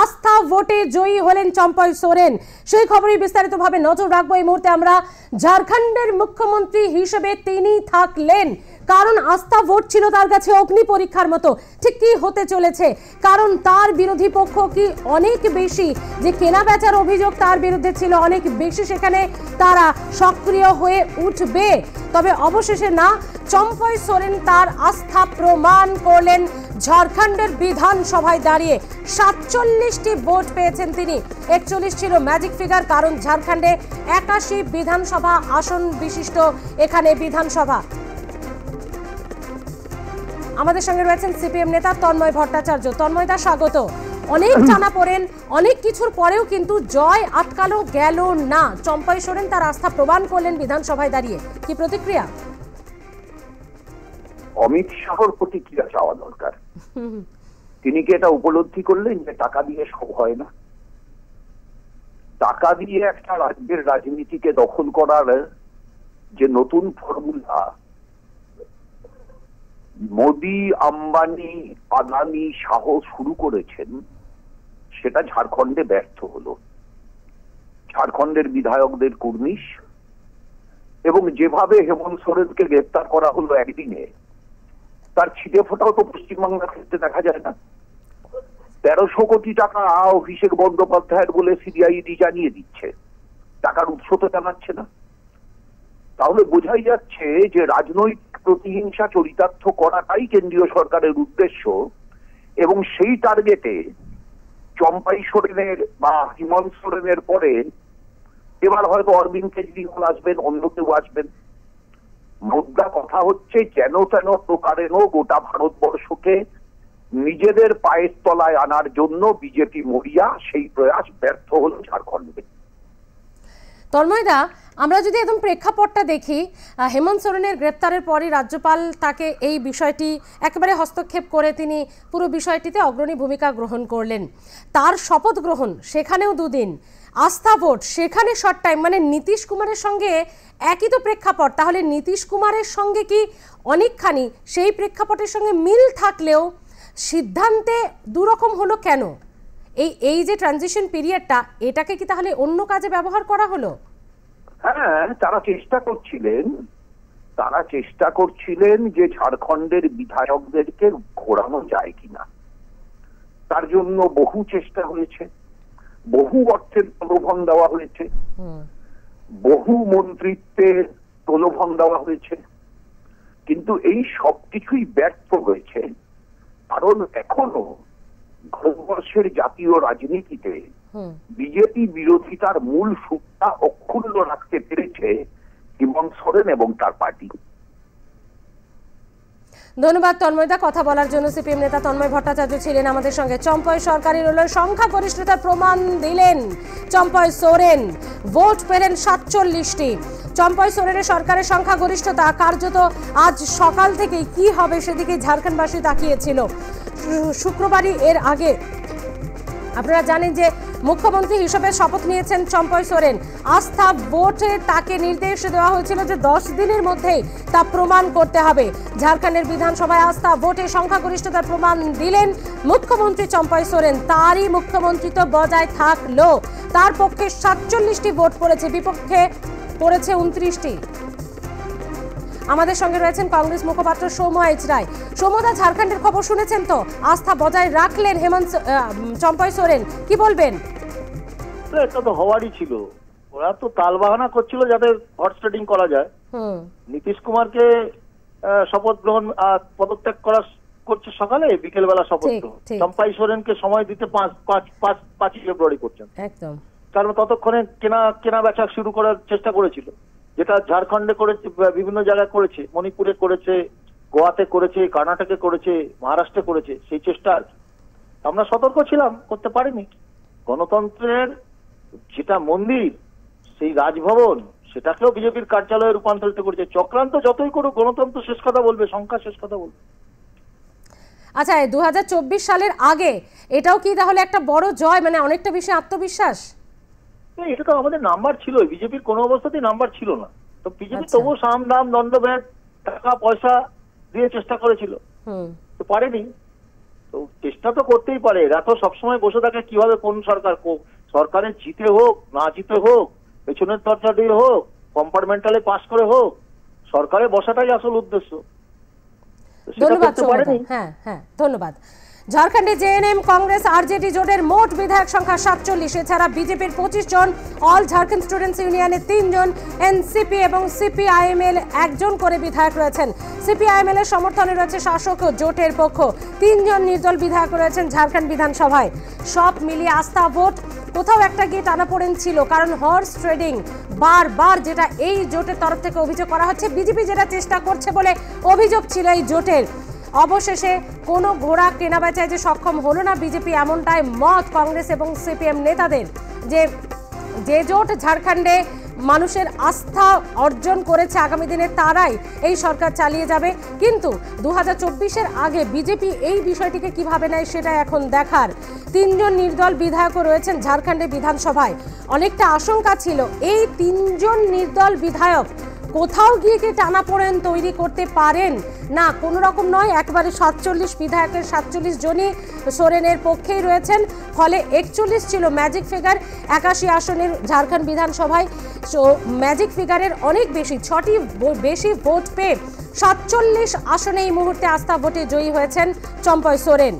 আস্থা ভোটে জয়ী হলেন চম্পই সোরেন। সেই খবরই বিস্তারিতভাবে নজর রাখবো। এই মুহূর্তে আমরা ঝাড়খণ্ডের মুখ্যমন্ত্রী হিসেবে তিনি থাকলেন, কারণ আস্থা ভোট ছিল তার কাছে অগ্নি পরীক্ষার মতো। ঠিক কি হতে চলেছে, কারণ তার বিরোধী পক্ষ কি অনেক বেশি, যে কেনা বেচার অভিযোগ তার বিরুদ্ধে ছিল অনেক বেশি, সেখানে তারা সক্রিয় হয়ে উঠবে। তবে অবশেষে না, চম্পই সোরেন তার আস্থা প্রমাণ করলেন ঝাড়খণ্ডের বিধানসভায় দাঁড়িয়ে। 47টি ভোট পেয়েছেন তিনি, 41 ছিল ম্যাজিক ফিগার, কারণ ঝাড়খণ্ডে 81 বিধানসভা আসন বিশিষ্ট এখানে বিধানসভা। আমাদের সঙ্গে রয়েছেন সিপিএম নেতা তন্ময় ভট্টাচার্য। তন্ময়দা, স্বাগত। অনেক টানা পড়েন, অনেক কিছুর পরেও কিন্তু জয় আটকালো গেল না। চম্পই সোরেন তার আস্থা প্রমাণ করলেন বিধানসভায় দাঁড়িয়ে, কি প্রতিক্রিয়া? অমিত শাহর প্রতিক্রিয়া চাওয়া দরকার। তিনি কি এটা উপলব্ধি করলেন যে টাকা দিয়ে সব হয় না? টাকা দিয়ে একটা রাজ্যের রাজনীতিকে দখল করার যে নতুন ফর্মুলা মোদি, আম্বানি, আদানি, শাহ শুরু করেছেন, সেটা ঝাড়খণ্ডে ব্যর্থ হলো। ঝাড়খণ্ডের বিধায়কদের কুর্নিশ এবং যেভাবে হেমন্ত সোরেনকে গ্রেপ্তার করা হলো একদিনে, তার ছিটে ফোটাও তো পশ্চিমবাংলার ক্ষেত্রে দেখা যায় না। 1300 কোটি টাকা অভিষেক বন্দ্যোপাধ্যায়ের বলে সিবিআইডি জানিয়ে দিচ্ছে, টাকার উৎস তো জানাচ্ছে না। তাহলে বোঝাই যাচ্ছে যে রাজনৈতিক প্রতিহিংসা চরিতার্থ করাটাই কেন্দ্রীয় সরকারের উদ্দেশ্য, এবং সেই টার্গেটে চম্পই সোরেনের বা হেমন্ত সোরেনের পরে এবার হয়তো অরবিন্দ কেজরিওয়াল আসবেন, অন্য কেউ আসবেন। মুদ্রা কথা হচ্ছে যেন তেন প্রকারেণ গোটা ভারতবর্ষকে নিজেদের পায়ের তলায় আনার জন্য বিজেপি মরিয়া, সেই প্রয়াস ব্যর্থ হল ঝাড়খণ্ডে। তন্ময়দা, আমরা যদি একদম প্রেক্ষাপটটা দেখি, হেমন্ত সোরেনের গ্রেপ্তারের পরই রাজ্যপাল তাকে এই বিষয়টি একেবারে হস্তক্ষেপ করে তিনি পুরো বিষয়টিতে অগ্রণী ভূমিকা গ্রহণ করলেন। তার শপথ গ্রহণ, সেখানেও দুদিন। আস্থা ভোট, সেখানে শর্ট টাইম, মানে নীতিশ কুমারের সঙ্গে একই তো প্রেক্ষাপট। তাহলে নীতিশ কুমারের সঙ্গে কি অনেকখানি সেই প্রেক্ষাপটের সঙ্গে মিল থাকলেও সিদ্ধান্তে দুরকম হলো কেন? এই যে ট্রানজিশন পিরিয়ডটা, এটাকে কি তাহলে অন্য কাজে ব্যবহার করা হলো? হ্যাঁ, তারা চেষ্টা করছিলেন যে ঝাড়খণ্ডের বিধায়কদেরকে ঘোরানো যায় কিনা। তার জন্য বহু চেষ্টা হয়েছে, বহু অর্থের প্রলোভন দেওয়া হয়েছে, বহু মন্ত্রিত্বের প্রলোভন দেওয়া হয়েছে, কিন্তু এই সব কিছুই ব্যর্থ হয়েছে। কারণ এখনো ভারতবর্ষের জাতীয় রাজনীতিতে বিজেপি বিরোধিতার মূল সূত্রটা অক্ষুণ্ণ রাখতে পেরেছে হেমন্ত সোরেন এবং তার পার্টি। ধন্যবাদ তন্ময়দা, কথা বলার জন্য। সিপিএম নেতা তন্ময় ভট্টাচার্য ছিলেন আমাদের সঙ্গে। চম্পই সরকারের হলো সংখ্যাগরিষ্ঠতার প্রমাণ দিলেন চম্পই সোরেন। ভোট পেলেন 47টি। চম্পই সোরেনের সরকারের সংখ্যাগরিষ্ঠতা কার্যত আজ সকাল থেকেই কি হবে সেদিকে ঝাড়খণ্ডবাসী তাকিয়েছিল। শুক্রবারই এর আগে আপনারা জানেন যে মুখ্যমন্ত্রী হিসেবে শপথ নিয়েছেন চম্পই সোরেন। আস্থা ভোটে তাকে নির্দেশ দেওয়া হয়েছিল যে 10 দিনের মধ্যেই তা প্রমাণ করতে হবে। ঝাড়খণ্ডের বিধানসভায় আস্থা ভোটে সংখ্যাগরিষ্ঠতার প্রমাণ দিলেন মুখ্যমন্ত্রী চম্পই সোরেন। তারই মুখ্যমন্ত্রিত্ব বজায় থাকলো। তার পক্ষে 47টি ভোট পড়েছে, বিপক্ষে পড়েছে 29টি। আমাদের সঙ্গে রয়েছেন কংগ্রেস মুখপাত্র সৌম্য এইচ রায়। সৌম্যদা, ঝাড়খণ্ডের খবর শুনেছেন তো, আস্থা বজায় রাখলেন চম্পই সোরেন, কি বলবেন? এটা তো হওয়ারই ছিল। ওরা তো তালবাহানা করছিল যাতে হট স্টার্টিং করা যায়। নীতিশ কুমারকে শপথ গ্রহণ পদত্যাগ করা করছে সকালে, বিকেল বেলা শপথ গ্রহণ। চম্পই সোরেনকে সময় দিতে 5 ফেব্রুয়ারি করছেন একদম। কারণ ততক্ষণে কেনা বেচা শুরু করার চেষ্টা করেছিল, যেটা ঝাড়খণ্ডে করেছে, বিভিন্ন জায়গায় করেছে, মণিপুরে করেছে, গোয়াতে করেছে, কর্ণাটকে করেছে, মহারাষ্ট্রে করেছে। সেই চেষ্টা আমরা সতর্ক ছিলাম, করতে পারিনি। গণতন্ত্রের যেটা মন্দির, সেই রাজভবন, সেটাকেও বিজেপির কার্যালয়ে রূপান্তরিত করেছে। চক্রান্ত যতই করুক, গণতন্ত্র শেষ কথা বলবে, সংখ্যা শেষ কথা বলবে। আচ্ছা, 2024 সালের আগে এটাও কি তাহলে একটা বড় জয়, মানে অনেকটা বেশি আত্মবিশ্বাস? এটা তো আমাদের নাম্বার ছিল, বিজেপির কোনো অবস্থাতেই নাম্বার ছিল না। তো বিজেপি তবুও সাম দাম দণ্ডভেদ টাকা পয়সা দিয়ে চেষ্টা করেছিল, তো পারেনি। তো চেষ্টা তো করতেই পারে, এরা তো সবসময় বসে থাকে কিভাবে কোন সরকারের জিতে হোক না জিতে হোক, পেছনের দরজা দিয়ে হোক, কম্পার্টমেন্টালে পাস করে হোক, সরকারে বসাটাই আসল উদ্দেশ্য। ধন্যবাদ। হ্যাঁ হ্যাঁ, ধন্যবাদ। ঝাড়খণ্ডে জেএনএম, কংগ্রেস, আরজেডি জোটের মোট বিধায়ক সংখ্যা 47। এছাড়া বিজেপির 25 জন, অল ঝাড়খণ্ড স্টুডেন্টস ইউনিয়নের 3 জন, এনসিপি এবং সিপিআইএমএল 1 জন করে বিধায়ক রয়েছেন। সিপিআইএমএল এর সমর্থনে রয়েছে শাসক জোটের পক্ষ। 3 জন নির্দল বিধায়ক রয়েছেন ঝাড়খণ্ড বিধানসভায়। সব মিলিয়ে আস্থা ভোট কোথাও একটা গিয়ে টানাপোড়েন ছিল, কারণ হর্স ট্রেডিং বারবার যেটা এই জোটের তরফ থেকে অভিযোগ করা হচ্ছে, বিজেপি যেটা চেষ্টা করছে বলে অভিযোগ ছিল এই জোটের, অবশেষে কোনো ঘোড়া কেনাবেচায় যে সক্ষম হলো না বিজেপি, এমনটাই মত কংগ্রেস এবং সিপিএম নেতাদের। যে জোট ঝাড়খণ্ডে মানুষের আস্থা অর্জন করেছে আগামী দিনে তারাই এই সরকার চালিয়ে যাবে, কিন্তু 2024-এর আগে বিজেপি এই বিষয়টিকে কিভাবে নেয় সেটা এখন দেখার। 3 জন নির্দল বিধায়কও রয়েছেন ঝাড়খণ্ডে বিধানসভায়। অনেকটা আশঙ্কা ছিল এই 3 জন নির্দল বিধায়ক কোথাও গিয়ে কি টানাপোড়েন তৈরি করতে পারেন না, কোনো রকম নয়, একবারে 47 বিধায়কের 47 জনই সোরেনের পক্ষেই রয়েছেন, ফলে 41 ছিল ম্যাজিক ফিগার 81 আসনের ঝাড়খণ্ড বিধানসভায়। ম্যাজিক ফিগারের অনেক বেশি, 6টি বেশি ভোট পেয়ে 47 আসনে এই মুহূর্তে আস্থা ভোটে জয়ী হয়েছেন চম্পয় সোরেন।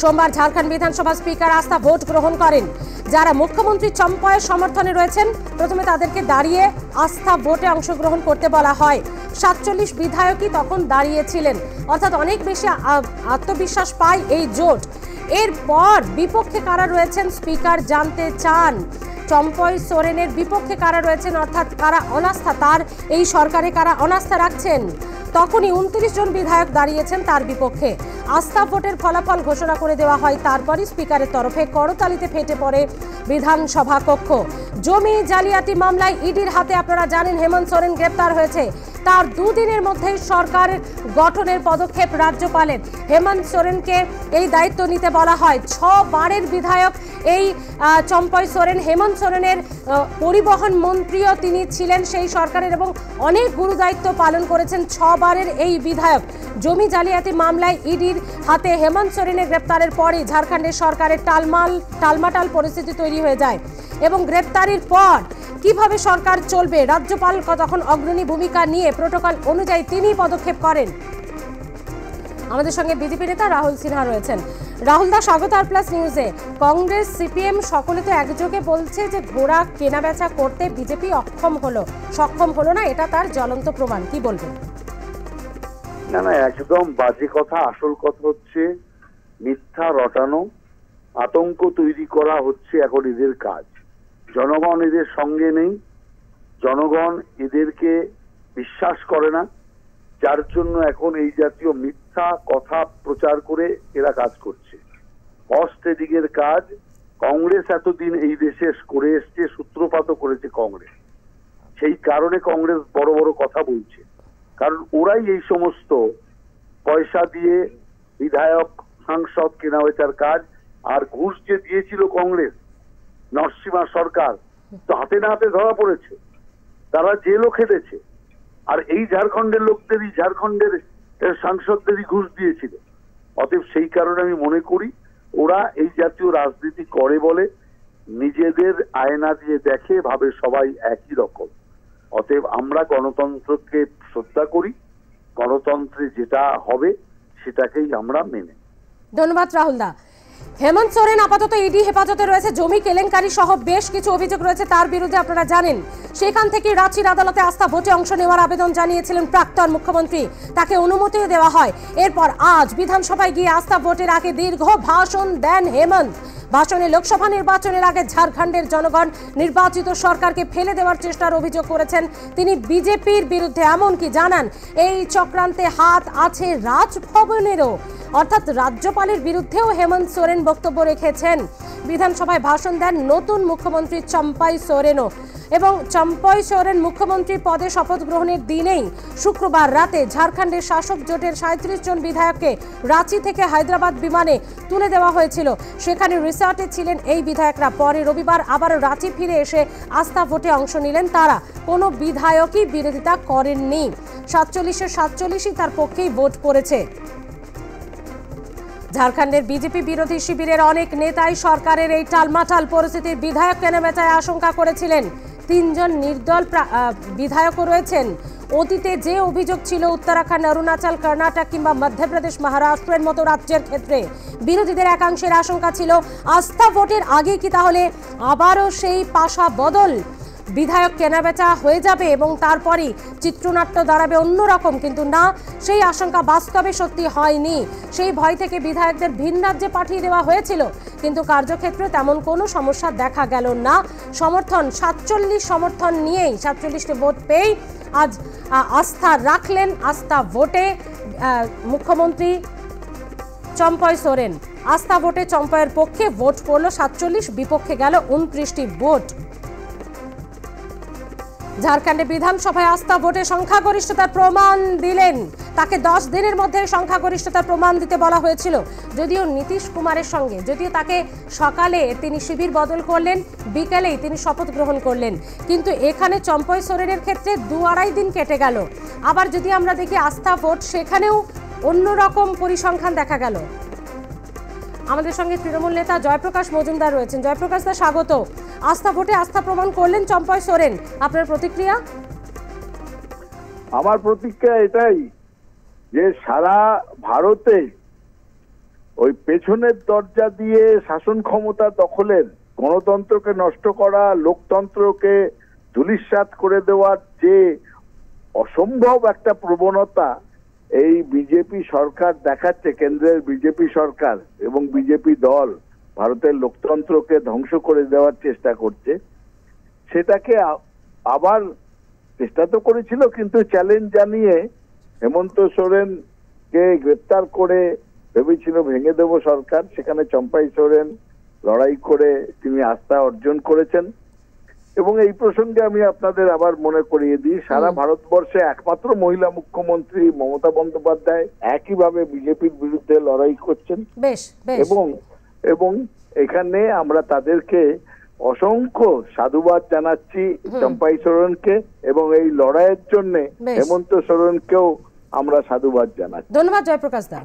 সোমবার ঝাড়খণ্ড বিধানসভা স্পিকার আস্থা ভোট গ্রহণ করেন। যারা মুখ্যমন্ত্রী চম্পয়ের সমর্থনে রয়েছেন প্রথমে তাদেরকে দাঁড়িয়ে আস্থা ভোটে অংশগ্রহণ করতে বলা হয়। 47 বিধায়কই তখন দাঁড়িয়েছিলেন, অর্থাৎ অনেক বেশি আত্মবিশ্বাস পায় এই জোট। এরপর বিপক্ষে কারা রয়েছেন স্পিকার জানতে চান। চম্পয় সোরেনের বিপক্ষে কারা রয়েছেন, অর্থাৎ কারা অনাস্থা, তার এই সরকারে কারা অনাস্থা রাখছেন। তখনই 29 জন বিধায়ক দাঁড়িয়েছেন তার বিপক্ষে। আস্থা ভোটের ফলাফল ঘোষণা করে দেওয়া হয়, তারপরই স্পিকারের তরফে করতালিতে ফেটে পড়ে বিধানসভা কক্ষ। জমি জালিয়াতি মামলায় ইডির হাতে আপনারা জানেন হেমন্ত সোরেন গ্রেপ্তার হয়েছে। তার 2 দিনের মধ্যেই সরকার গঠনের পদক্ষেপ রাজ্যপালের। হেমন্ত সোরেনকে এই দায়িত্ব নিতে বলা হয়। 6 বারের বিধায়ক এই চম্পয় সোরেন। হেমন্ত সোরেনের পরিবহন মন্ত্রীও তিনি ছিলেন সেই সরকারের এবং অনেক গুরু দায়িত্ব পালন করেছেন 6 বারের এই বিধায়ক। জমি জালিয়াতি মামলায় ইডির হাতে হেমন্ত সোরেনের গ্রেপ্তারের পরই ঝাড়খণ্ডের সরকারের টালমাটাল পরিস্থিতি তৈরি হয়ে যায় এবং গ্রেপ্তারির পর কিভাবে সরকার চলবে, রাজ্যপাল তখন অগ্রণী ভূমিকা নিয়ে প্রোটোকল অনুযায়ী তিনি পদক্ষেপ করেন। আমাদের সঙ্গে বিজেপি নেতা রাহুল সিনহা রয়েছেন। রাহুল দা, স্বাগত আর প্লাস নিউজে। কংগ্রেস সিপিএম সকলে তো একযোগে বলছে যে ঘোড়া কেনাবেচা করতে বিজেপি সক্ষম হলো না, এটা তার জ্বলন্ত প্রমাণ, কি বলবেন? না না, একদম বাজে কথা। আসল কথা হচ্ছে মিথ্যা রটানো, আতঙ্ক তৈরি করা হচ্ছে এখন এদের কাজ। জনগণ এদের সঙ্গে নেই, জনগণ এদেরকে বিশ্বাস করে না, যার জন্য এখন এই জাতীয় মিথ্যা কথা প্রচার করে এরা কাজ করছে। হর্স ট্রেডিং এর কাজ কংগ্রেস এতদিন এই দেশে করে এসছে, সূত্রপাতও করেছে কংগ্রেস। সেই কারণে কংগ্রেস বড় বড় কথা বলছে, কারণ ওরাই এই সমস্ত পয়সা দিয়ে বিধায়ক সাংসদ কেনাবেচার কাজ আর ঘুষ যে দিয়েছিল কংগ্রেস নরসিমা সরকার, তো হাতে না হাতে ধরা পড়েছে, তারা জেলও খেটেছে। আর এই ঝাড়খণ্ডের লোকদেরই, ঝাড়খণ্ডের সাংসদদেরই ঘুষ দিয়েছিল। অতএব সেই কারণে আমি মনে করি ওরা এই জাতীয় রাজনীতি করে বলে নিজেদের আয়না দিয়ে দেখে, ভাবে সবাই একই রকম। অতএব আমরা গণতন্ত্রকে শ্রদ্ধা করি, গণতন্ত্রে যেটা হবে সেটাকেই আমরা মেনে। ধন্যবাদ রাহুল দা। হেমন্ত সোরেন আপাতত ইডি হেফাজতে রয়েছে। জমি কেলেঙ্কারি সহ বেশ কিছু অভিযোগ রয়েছে তার বিরুদ্ধে, আপনারা জানেন। সেখান থেকে রাঁচির আদালতে আস্থা ভোটে অংশ নেওয়ার আবেদন জানিয়েছিলেন প্রাক্তন মুখ্যমন্ত্রী, তাকে অনুমতিও দেওয়া হয়। এরপর আজ বিধানসভায় গিয়ে আস্থা ভোটের আগে দীর্ঘ ভাষণ দেন হেমন্ত। ভাষণে লোকসভা নির্বাচনের আগে ঝাড়খণ্ডের জনগণ নির্বাচিত সরকারকে ফেলে দেওয়ার চেষ্টার অভিযোগ করেছেন তিনি বিজেপির বিরুদ্ধে। এমনকি জানান এই চক্রান্তে হাত আছে রাজভবনেরও, অর্থাৎ রাজ্যপালের বিরুদ্ধেও হেমন্ত সোরেন বক্তব্য রেখেছেন। বিধানসভায় ভাষণ দেন নতুন মুখ্যমন্ত্রী চম্পয় সোরেনও। এবং চম্পয় সোরেন মুখ্যমন্ত্রী পদে শপথ গ্রহণের দিনেই শুক্রবার রাতে ঝাড়খণ্ডের শাসক জোটের 37 জন বিধায়ককে রাঁচি থেকে হায়দ্রাবাদ বিমানে তুলে দেওয়া হয়েছিল। সেখানে রিসর্টে ছিলেন এই বিধায়করা। পরে রবিবার আবার রাঁচি ফিরে এসে আস্থা ভোটে অংশ নিলেন তারা। কোনো বিধায়কই বিরোধিতা করেননি। 47-এর 47ই তার পক্ষেই ভোট পড়েছে। ঝাড়খণ্ডের বিজেপি বিরোধী শিবিরের অনেক নেতাই সরকারের এই টালমাটাল পরিস্থিতির বিধায়ক কেনাবেচায় আশঙ্কা করেছিলেন। 3 জন নির্দল বিধায়কও রয়েছেন। অতীতে যে অভিযোগ ছিল উত্তরাখণ্ড, অরুণাচল, কর্ণাটক কিংবা মধ্যপ্রদেশ, মহারাষ্ট্রের মতো রাজ্যের ক্ষেত্রে বিরোধীদের একাংশের আশঙ্কা ছিল আস্থা ভোটের আগে কি তাহলে আবারও সেই পাশা বদল, বিধায়ক কেনাবেচা হয়ে যাবে এবং তারপরই চিত্রনাট্য দাঁড়াবে অন্যরকম। কিন্তু না, সেই আশঙ্কা বাস্তবে সত্যি হয়নি। সেই ভয় থেকে বিধায়কদের ভিন রাজ্যে পাঠিয়ে দেওয়া হয়েছিল, কিন্তু কার্যক্ষেত্রে তেমন কোনো সমস্যা দেখা গেল না। সমর্থন 47 সমর্থন নিয়েই 47টি ভোট পেয়েই আজ আস্থা রাখলেন। আস্থা ভোটে মুখ্যমন্ত্রী চম্পয় সোরেন। আস্থা ভোটে চম্পয়ের পক্ষে ভোট পড়ল 47, বিপক্ষে গেল 29টি ভোট। ঝাড়খণ্ডে বিধানসভায় আস্থা ভোটে সংখ্যাগরিষ্ঠতার প্রমাণ দিলেন। তাকে 10 দিনের মধ্যে সংখ্যাগরিষ্ঠতার প্রমাণ দিতে বলা হয়েছিল। যদিও নীতিশ কুমারের সঙ্গে, যদিও তাকে সকালে তিনি শিবির বদল করলেন, বিকেলেই তিনি শপথ গ্রহণ করলেন, কিন্তু এখানে চম্পয় সোরেনের ক্ষেত্রে 2-2.5 দিন কেটে গেল। আবার যদি আমরা দেখি আস্থা ভোট, সেখানেও অন্যরকম পরিসংখ্যান দেখা গেল। আমাদের সঙ্গে তৃণমূল নেতা জয়প্রকাশ মজুমদার রয়েছেন। জয়প্রকাশ দা, স্বাগত। আস্থা ভোটে আস্থা প্রমাণ করলেন চম্পয় সোরেন, আপনার প্রতিক্রিয়া? আমার প্রতিক্রিয়া এটাই যে সারা ভারতে ওই পেছনের দরজা দিয়ে শাসন ক্ষমতা দখলের, গণতন্ত্রকে নষ্ট করা, লোকতন্ত্রকে ধূলিসাৎ করে দেওয়ার যে অসম্ভব একটা প্রবণতা এই বিজেপি সরকার দেখাচ্ছে, কেন্দ্রের বিজেপি সরকার এবং বিজেপি দল ভারতের লোকতন্ত্রকে ধ্বংস করে দেওয়ার চেষ্টা করছে, সেটাকে আবার চেষ্টা তো করেছিল, কিন্তু চ্যালেঞ্জ জানিয়ে হেমন্ত সোরেনকে গ্রেপ্তার করে ভেবেছিল ভেঙে দেব সরকার। সেখানে চম্পয় সোরেন লড়াই করে তিনি আস্থা অর্জন করেছেন। এবং এই প্রসঙ্গে আমি আপনাদের আবার মনে করিয়ে দিই, সারা ভারতবর্ষে একমাত্র মহিলা মুখ্যমন্ত্রী মমতা বন্দ্যোপাধ্যায় একইভাবে বিজেপির বিরুদ্ধে লড়াই করছেন। এবং এখানে আমরা তাদেরকে অসংখ্য সাধুবাদ জানাচ্ছি, চম্পয় সোরেনকে, এবং এই লড়াইয়ের জন্য হেমন্ত সোরেনকেও আমরা সাধুবাদ জানাচ্ছি। ধন্যবাদ জয়প্রকাশ দা।